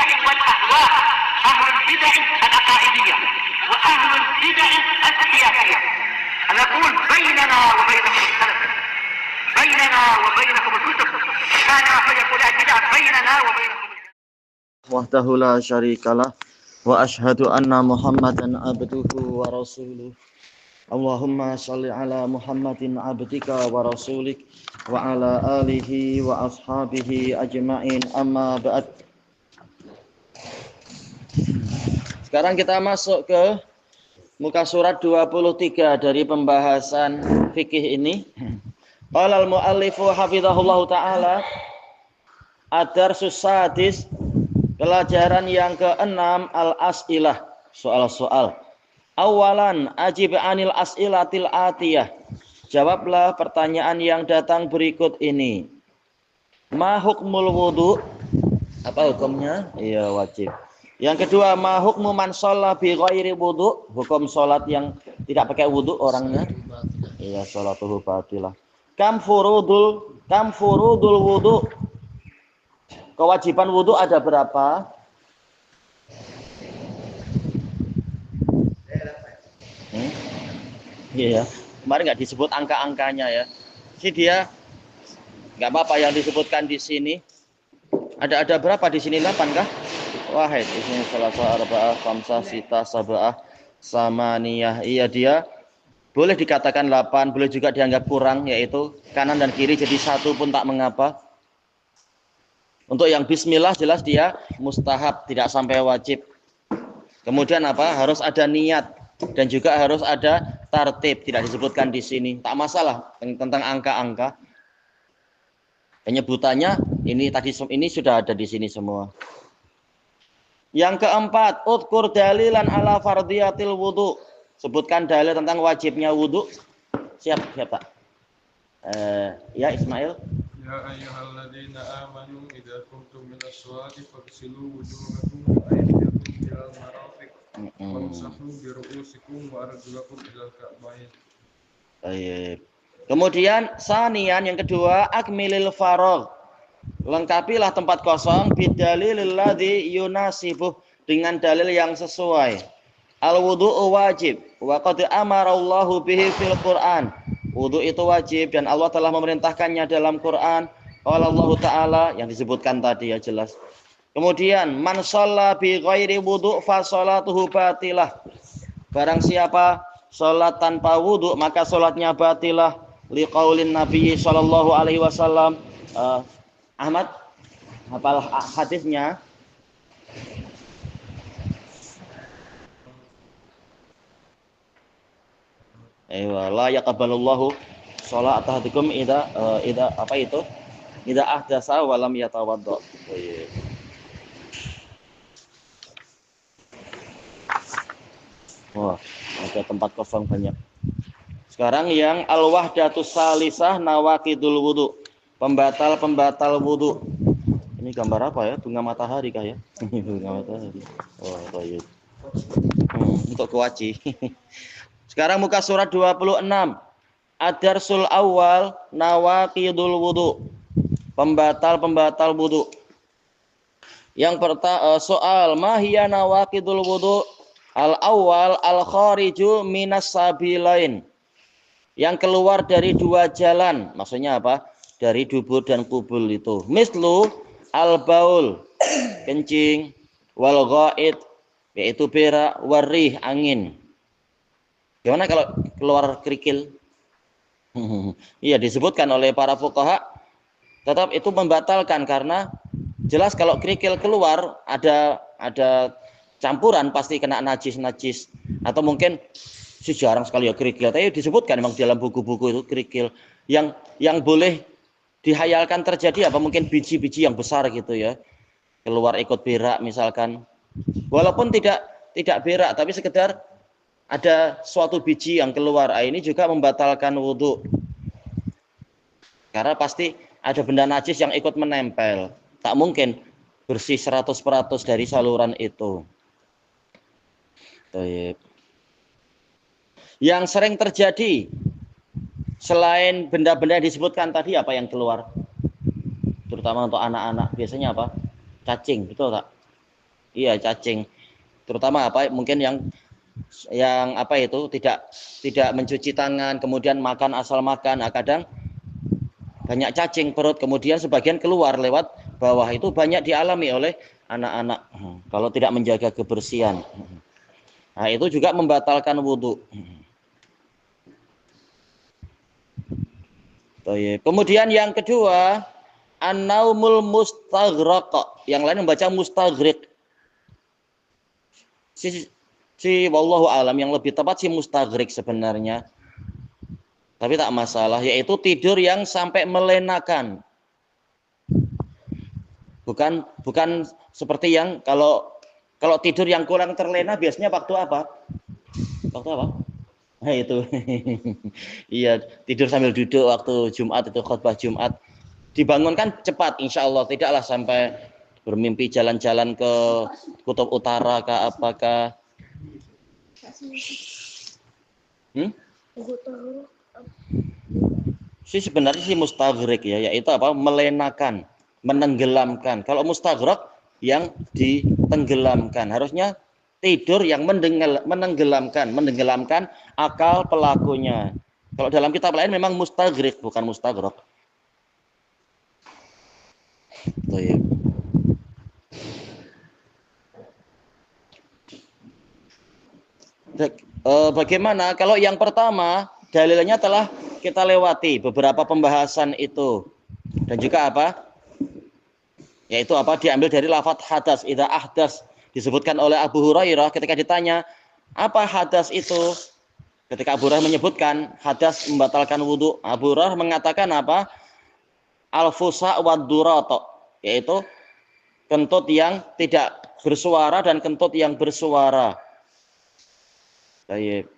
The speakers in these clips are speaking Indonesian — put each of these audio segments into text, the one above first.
البدع والأهواء، أهل البدع العقائدية وأهل البدع السياسية. نقول بيننا وبينكم السلف، بيننا وبينكم الكتب، كان فيقول البدع بيننا وبينكم وحده لا شريك له وأشهد أن محمدا عبده ورسوله. Allahumma sholli ala Muhammadin abdika wa rasulik wa ala alihi wa ashabihi ajma'in, amma ba'd. Sekarang kita masuk ke muka surat 23 dari pembahasan fikih ini. Qala al-muallifu hafizahullahu ta'ala, ad-darsus sadis, pelajaran yang ke-6, al-as'ilah, soal-soal. Awalan ajib anil as'ilatil atiyah. Jawablah pertanyaan yang datang berikut ini. Ma hukmul wudu? Apa hukumnya? Iya, wajib. Yang kedua, ma hukmu man shalla bi ghairi wudu? Hukum salat yang tidak pakai wudu orangnya. Iya, salatuhu batilah. Kam furudul wudu? Kewajiban wudu ada berapa? Iya, kemarin nggak disebut angka-angkanya ya. Ini dia nggak apa-apa yang disebutkan di sini. Ada berapa di sini? 8 kah? Wahid. Di sini salasa arba'ah, khamsah, sita, sab'ah, samaniyah. Iya, dia boleh dikatakan 8, boleh juga dianggap kurang, yaitu kanan dan kiri jadi 1 pun tak mengapa. Untuk yang bismillah jelas dia mustahab, tidak sampai wajib. Kemudian apa? Harus ada niat. Dan juga harus ada tartib, tidak disebutkan di sini. Tak masalah tentang angka-angka. Penyebutannya ini sudah ada di sini semua. Yang keempat, udkur dalilan ala fardiyatil wudu. Sebutkan dalil tentang wajibnya wudu. Siap Pak. Ya Ismail. Ya ayyuhalladzina amanu idza qumtum minas sholati faghsilu wujuhakum wa aydiyakum ilal marafiq. Kemudian sanian yang kedua, akmilil faragh. Lengkapilah tempat kosong bidalilil ladzi yunasibuh, dengan dalil yang sesuai. Al wudu'u wajib wa qad amarallahu bihi fil Qur'an. Wudu itu wajib dan Allah telah memerintahkannya dalam Quran. Qala Allah Ta'ala, yang disebutkan tadi ya jelas. Kemudian man shalla bi ghairi wudu fa sholatuhu batilah. Barang siapa salat tanpa wudu maka salatnya batilah, liqaulin Nabi sallallahu alaihi wasallam. Ahmad hafal hadisnya? La yaqbalullahu sholata ahadikum idza apa itu? Idza ahdasa wa lam yatawadda. Wah, ada tempat kosong banyak. Sekarang yang al-wahdatus salisah nawaqidul wudu. Pembatal wudu. Ini gambar apa ya? Bunga matahari kah ya? Bunga matahari. Oh, baik. Untuk kewaji. Sekarang muka surat 26. Ad-darsul awal nawaqidul wudu. Pembatal wudu. Yang pertama soal mahiya nawaqidul wudu. Al-awwal al-khariju minas sabilain. Yang keluar dari 2 jalan. Maksudnya apa? Dari dubur dan kubul itu. Mislu al-baul, kencing, wal ghaid, yaitu berak, warih, angin. Gimana kalau keluar kerikil? Iya, disebutkan oleh para fuqaha, tetap itu membatalkan karena jelas kalau kerikil keluar ada campuran pasti kena najis, atau mungkin jarang sekali ya kerikil. Tapi disebutkan memang dalam buku-buku itu kerikil yang boleh dihayalkan terjadi apa mungkin biji-biji yang besar gitu ya, keluar ikut berak misalkan, walaupun tidak berak tapi sekedar ada suatu biji yang keluar. Ini juga membatalkan wudhu karena pasti ada benda najis yang ikut menempel, tak mungkin bersih 100% dari saluran itu. Yang sering terjadi selain benda-benda yang disebutkan tadi, apa yang keluar? Terutama untuk anak-anak biasanya apa? Cacing, betul tak? Iya, cacing. Terutama apa? Mungkin yang apa itu tidak mencuci tangan, kemudian makan asal makan. Nah, kadang banyak cacing perut, kemudian sebagian keluar lewat bawah. Itu banyak dialami oleh anak-anak kalau tidak menjaga kebersihan. Nah, itu juga membatalkan wudhu. Kemudian yang kedua, an-naumul mustaghraq. Yang lain membaca mustaghriq. Wallahu alam, yang lebih tepat sih mustaghriq sebenarnya. Tapi tak masalah, yaitu tidur yang sampai melenakan. Bukan seperti yang kalau tidur yang kurang terlena biasanya waktu apa? Waktu apa? Nah, itu. Iya, tidur sambil duduk waktu Jumat, itu khutbah Jumat. Dibangunkan cepat, insya Allah, tidaklah sampai bermimpi jalan-jalan ke kutub utara ke apakah. Sebenarnya sih mustaghriq ya, yaitu apa? Melenakan, menenggelamkan. Kalau mustaghraq yang ditenggelamkan. Harusnya tidur yang menenggelamkan akal pelakunya. Kalau dalam kitab lain memang mustaghriq, bukan mustaghraq. Bagaimana kalau yang pertama dalilnya telah kita lewati beberapa pembahasan itu, dan juga apa, yaitu apa, diambil dari lafadz hadas. Idza ahdas disebutkan oleh Abu Hurairah ketika ditanya apa hadas itu, ketika Abu Hurairah menyebutkan hadas membatalkan wudhu, Abu Hurairah mengatakan apa, al-fusa wad durato, yaitu kentut yang tidak bersuara dan kentut yang bersuara. Baik.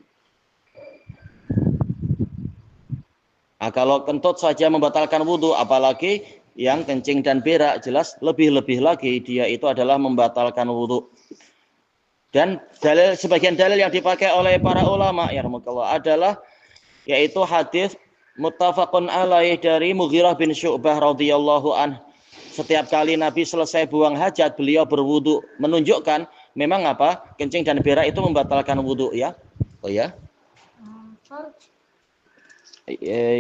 Nah, kalau kentut saja membatalkan wudhu, apalagi yang kencing dan berak, jelas lebih-lebih lagi dia itu adalah membatalkan wudhu. Dan sebagian dalil yang dipakai oleh para ulama ya rahmatullah adalah yaitu hadis muttafaqun alaih dari Mughirah bin Syu'bah radhiyallahu anhu. Setiap kali Nabi selesai buang hajat, beliau berwudhu, menunjukkan memang apa, kencing dan berak itu membatalkan wudhu ya. Oh ya.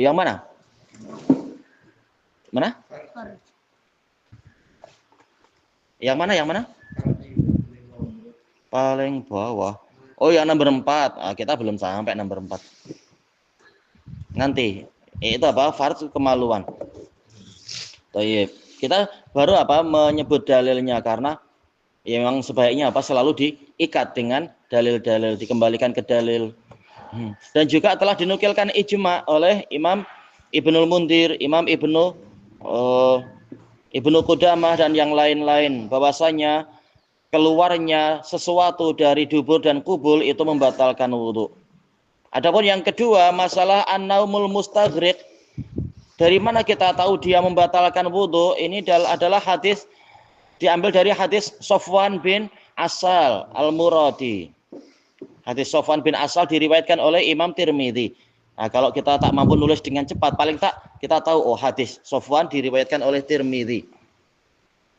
Yang mana? Mana? Yang mana? Paling bawah. Oh, yang nomor 4. Nah, kita belum sampai nomor 4. Nanti. Itu apa? Fardhu kemaluan. Baik. Kita baru apa menyebut dalilnya karena ya memang sebaiknya apa selalu diikat dengan dalil-dalil, dikembalikan ke dalil. Dan juga telah dinukilkan ijma oleh Imam Ibnul Mundir, Imam Ibnu Qudamah dan yang lain-lain bahwasanya keluarnya sesuatu dari dubur dan kubul itu membatalkan wudhu. Adapun yang kedua, masalah an-naumul mustaghriq. Dari mana kita tahu dia membatalkan wudhu? Ini adalah hadis, diambil dari hadis Sofwan bin Asal al-Muradi. Hadis Sofwan bin Asal diriwayatkan oleh Imam Tirmidzi. Nah, kalau kita tak mampu nulis dengan cepat, paling tak kita tahu, oh hadis Sofwan diriwayatkan oleh Tirmidzi.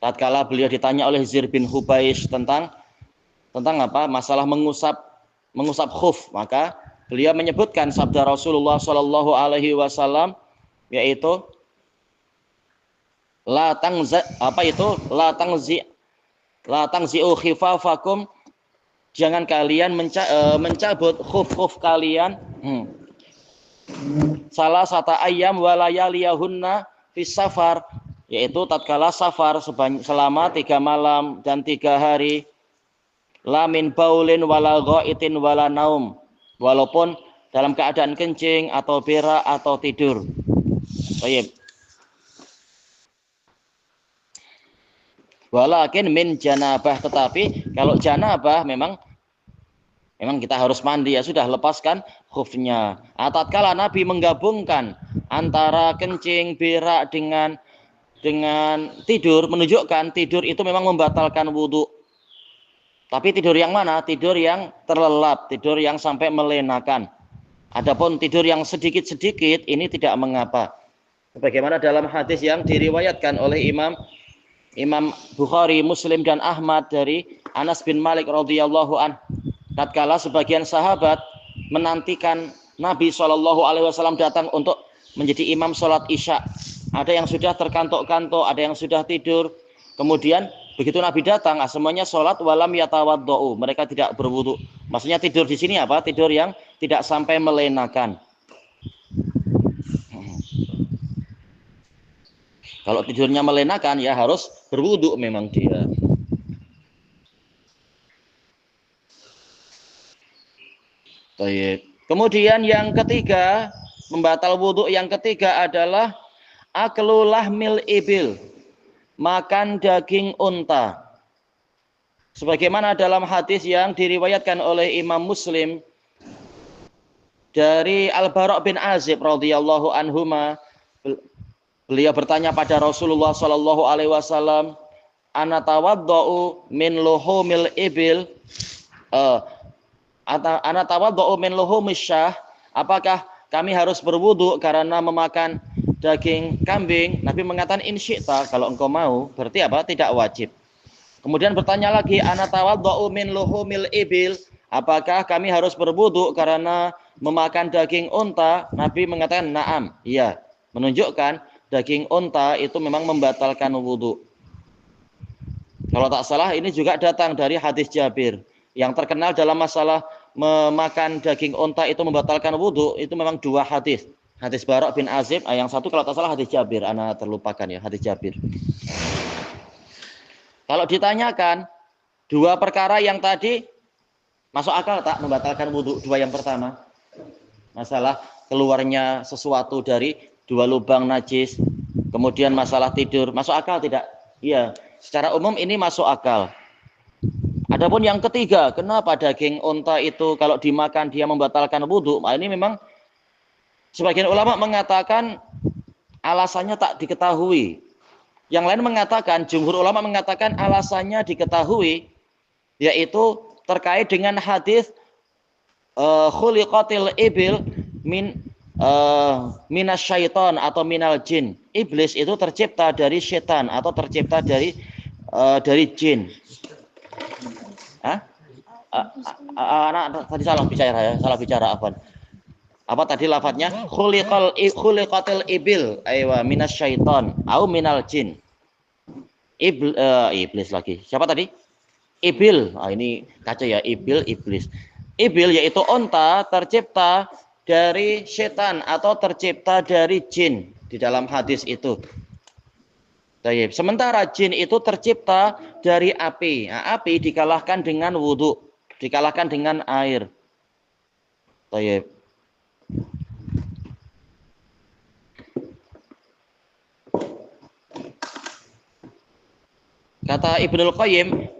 Tatkala beliau ditanya oleh Zir bin Hubais tentang apa? Masalah mengusap khuf, maka beliau menyebutkan sabda Rasulullah Shallallahu alaihi wasallam, yaitu la tangzi'u khifafakum, jangan kalian mencabut khuf kalian salah satu ayam walayaliyahunna fis safar, yaitu tatkala safar selama 3 malam dan 3 hari, la min baulin wala ghaitin wala naum, walaupun dalam keadaan kencing atau berak atau tidur. Baik. Walakin min janabah, tetapi kalau janabah memang kita harus mandi, ya sudah, lepaskan khufnya. Tatkala Nabi menggabungkan antara kencing, berak dengan tidur, menunjukkan tidur itu memang membatalkan wudhu. Tapi tidur yang mana? Tidur yang terlelap, tidur yang sampai melenakan. Adapun tidur yang sedikit-sedikit ini tidak mengapa. Sebagaimana dalam hadis yang diriwayatkan oleh Imam Bukhari, Muslim dan Ahmad dari Anas bin Malik radhiyallahu an, tatkala sebagian sahabat menantikan Nabi SAW datang untuk menjadi imam sholat isya. Ada yang sudah terkantuk-kantuk, ada yang sudah tidur. Kemudian begitu Nabi datang, semuanya sholat walam yatawaddau. Mereka tidak berwudu. Maksudnya tidur di sini apa? Tidur yang tidak sampai melenakan. Kalau tidurnya melenakan ya harus berwudu memang dia. Baik. Kemudian yang ketiga, membatal wudu yang ketiga adalah aklu lahmil ibil, makan daging unta. Sebagaimana dalam hadis yang diriwayatkan oleh Imam Muslim dari Al-Bara' bin Azib radhiyallahu anhuma, beliau bertanya pada Rasulullah sallallahu alaihi wasallam, ana tawaddau min luhumil ibil, ana tawaddau min luhumis syah, apakah kami harus berwudu karena memakan daging kambing? Nabi mengatakan in syi'ta, kalau engkau mau, berarti apa? Tidak wajib. Kemudian bertanya lagi, ana tawaddau min luhumil ibil, apakah kami harus berwudu karena memakan daging unta? Nabi mengatakan na'am, iya, menunjukkan daging unta itu memang membatalkan wudu. Kalau tak salah ini juga datang dari hadis Jabir. Yang terkenal dalam masalah memakan daging unta itu membatalkan wudu, itu memang dua hadis. Hadis Bara' bin Azib, yang satu kalau tak salah hadis Jabir, ana terlupakan ya, hadis Jabir. Kalau ditanyakan dua perkara yang tadi masuk akal tak membatalkan wudu? Dua yang pertama, masalah keluarnya sesuatu dari dua lubang najis, kemudian masalah tidur, masuk akal tidak? Iya, secara umum ini masuk akal. Adapun yang ketiga, kenapa daging unta itu kalau dimakan dia membatalkan wudu? Nah, ini memang sebagian ulama mengatakan alasannya tak diketahui. Yang lain mengatakan, jumhur ulama mengatakan alasannya diketahui, yaitu terkait dengan hadis khuliqatil ibil minas syaiton atau minal jin. Iblis itu tercipta dari setan atau tercipta dari jin. Anak tadi salah bicara apa? Apa tadi lafadznya? Khuliqatil ibil aywa minas syaiton au minal jin. Iblis lagi. Siapa tadi? Ibil. Ini kacau ya, iblis. Ibil yaitu unta tercipta dari setan atau tercipta dari jin di dalam hadis itu. Tayyib. Sementara jin itu tercipta dari api. Nah, api dikalahkan dengan wudu, dikalahkan dengan air. Tayyib. Kata Ibnul Qayyim,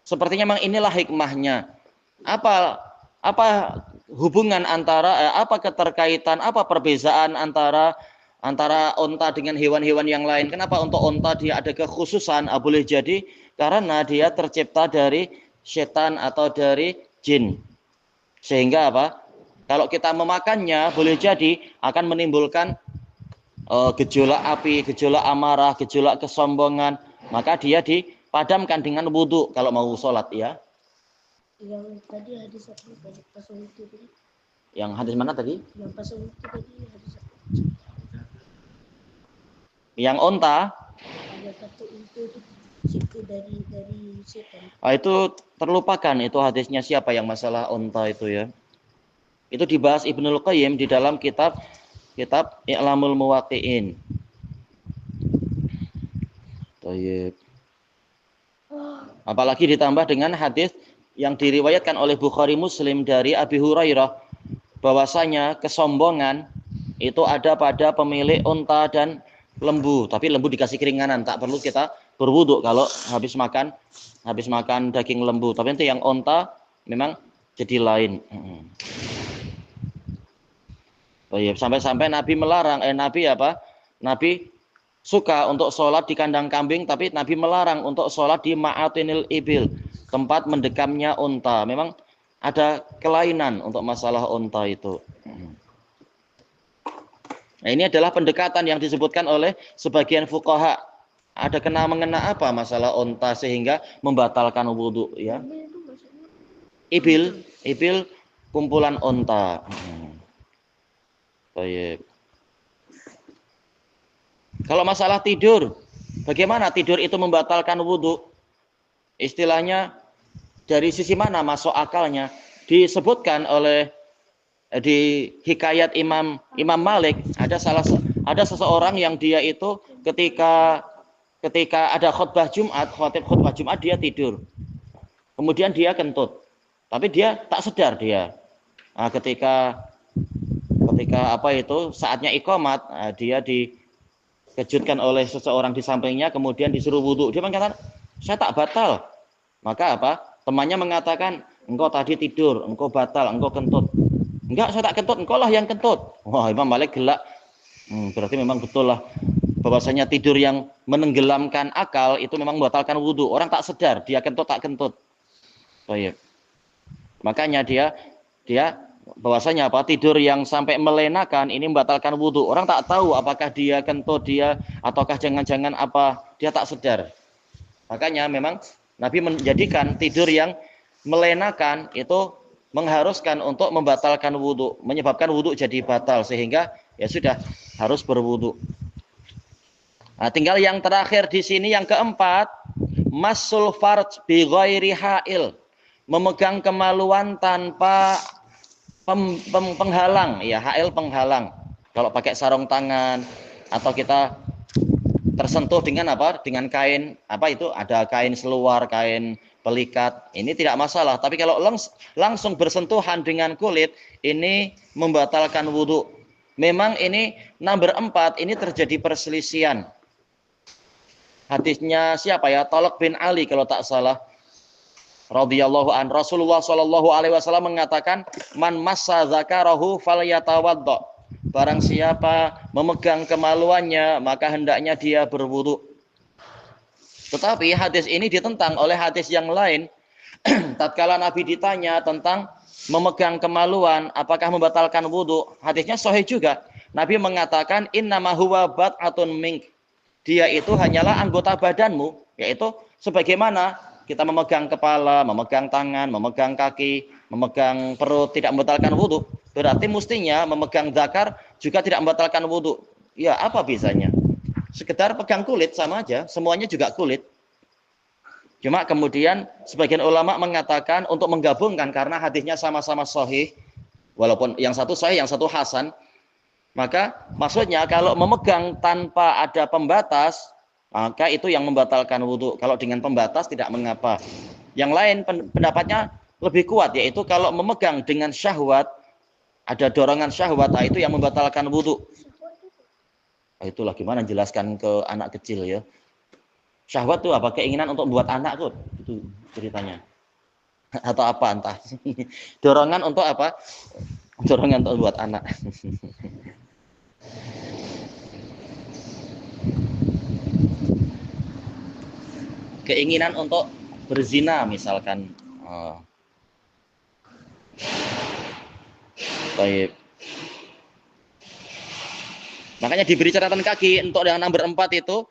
sepertinya memang inilah hikmahnya. Apa hubungan antara apa keterkaitan, apa perbezaan antara unta dengan hewan-hewan yang lain? Kenapa untuk unta dia ada kekhususan? Boleh jadi karena dia tercipta dari setan atau dari jin. Sehingga apa? Kalau kita memakannya boleh jadi akan menimbulkan gejolak api, gejolak amarah, gejolak kesombongan. Maka dia dipadamkan dengan wudu kalau mau sholat ya. Yang tadi hadis pasung itu tadi. Yang hadis mana tadi? Yang pasung itu tadi hadis. Yang unta. Ada satu itu cipta dari setan. Itu terlupakan itu hadisnya siapa yang masalah unta itu ya. Itu dibahas Ibnul Qayyim di dalam kitab I'lamul Muwaqqi'in. Tayyib. Apalagi ditambah dengan hadis yang diriwayatkan oleh Bukhari Muslim dari Abi Hurairah bahwasanya kesombongan itu ada pada pemilik unta dan lembu, tapi lembu dikasih keringanan, tak perlu kita berwudu kalau habis makan daging lembu. Tapi nanti yang unta memang jadi lain. Sampai-sampai Nabi melarang, Nabi suka untuk sholat di kandang kambing, tapi Nabi melarang untuk sholat di ma'atinil ibil, tempat mendekamnya unta. Memang ada kelainan untuk masalah unta itu. Nah, ini adalah pendekatan yang disebutkan oleh sebagian fuqaha. Ada mengena apa masalah onta sehingga membatalkan wudhu ya? Ibil itu maksudnya Ibil kumpulan onta. Baik. Kalau masalah tidur, bagaimana tidur itu membatalkan wudhu? Istilahnya dari sisi mana masuk akalnya? Disebutkan oleh di hikayat Imam Malik, ada seseorang yang dia itu ketika ada khutbah Jumat dia tidur. Kemudian dia kentut. Tapi dia tak sadar dia. Nah, ketika saatnya iqamat, dia dikejutkan oleh seseorang di sampingnya, kemudian disuruh wudhu. Dia mengatakan, saya tak batal. Maka temannya mengatakan, engkau tadi tidur, engkau batal, engkau kentut. Enggak, saya tak kentut, engkau lah yang kentut. Wah, Imam Malik gelak. Berarti memang betul lah bahwasanya tidur yang menenggelamkan akal itu memang membatalkan wudhu. Orang tak sadar, dia kentut tak kentut. Baik. Makanya dia bahwasanya tidur yang sampai melenakan ini membatalkan wudhu. Orang tak tahu apakah dia kentut ataukah jangan-jangan dia tak sadar. Makanya memang Nabi menjadikan tidur yang melenakan itu mengharuskan untuk membatalkan wudhu, menyebabkan wudhu jadi batal sehingga ya sudah harus berwudhu. Nah, tinggal yang terakhir di sini yang keempat, masul farj bi ghairi hail, memegang kemaluan tanpa penghalang, ya hail penghalang. Kalau pakai sarung tangan atau kita tersentuh dengan dengan kain ada kain seluar, kain pelikat, ini tidak masalah. Tapi kalau langsung bersentuhan dengan kulit, ini membatalkan wudhu. Memang ini nomor 4 ini terjadi perselisihan. Hadisnya siapa ya? Talq bin Ali kalau tak salah. Radhiyallahu an. Rasulullah sallallahu alaihi wasallam mengatakan, "Man massa dzakarahu falyatawaddo." Barang siapa memegang kemaluannya, maka hendaknya dia berwudu. Tetapi hadis ini ditentang oleh hadis yang lain. Tatkala Nabi ditanya tentang memegang kemaluan, apakah membatalkan wudu? Hadisnya sahih juga. Nabi mengatakan, "Innama huwa bat'atun mink." Dia itu hanyalah anggota badanmu, yaitu sebagaimana kita memegang kepala, memegang tangan, memegang kaki, memegang perut tidak membatalkan wudu. Berarti mestinya memegang zakar juga tidak membatalkan wudu. Ya, apa bisanya? Sekedar pegang kulit sama aja, semuanya juga kulit. Cuma kemudian sebagian ulama mengatakan untuk menggabungkan karena hadisnya sama-sama sahih, walaupun yang satu sahih, yang satu hasan, maka maksudnya kalau memegang tanpa ada pembatas, maka itu yang membatalkan wudhu. Kalau dengan pembatas tidak mengapa. Yang lain pendapatnya lebih kuat, yaitu kalau memegang dengan syahwat, ada dorongan syahwat, itu yang membatalkan wudhu. Itulah gimana jelaskan ke anak kecil ya. Syahwat itu apa? Keinginan untuk membuat anak tuh, itu ceritanya. Atau apa entah. Dorongan untuk apa? Dorongan untuk membuat anak. Keinginan untuk berzina misalkan. Baik. Makanya diberi catatan kaki untuk yang nomor 4 itu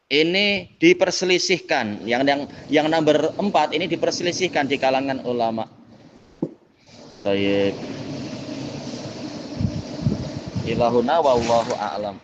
ini diperselisihkan. Yang nomor 4 ini diperselisihkan di kalangan ulama. Baik. Ilahuna wallahu a'lam.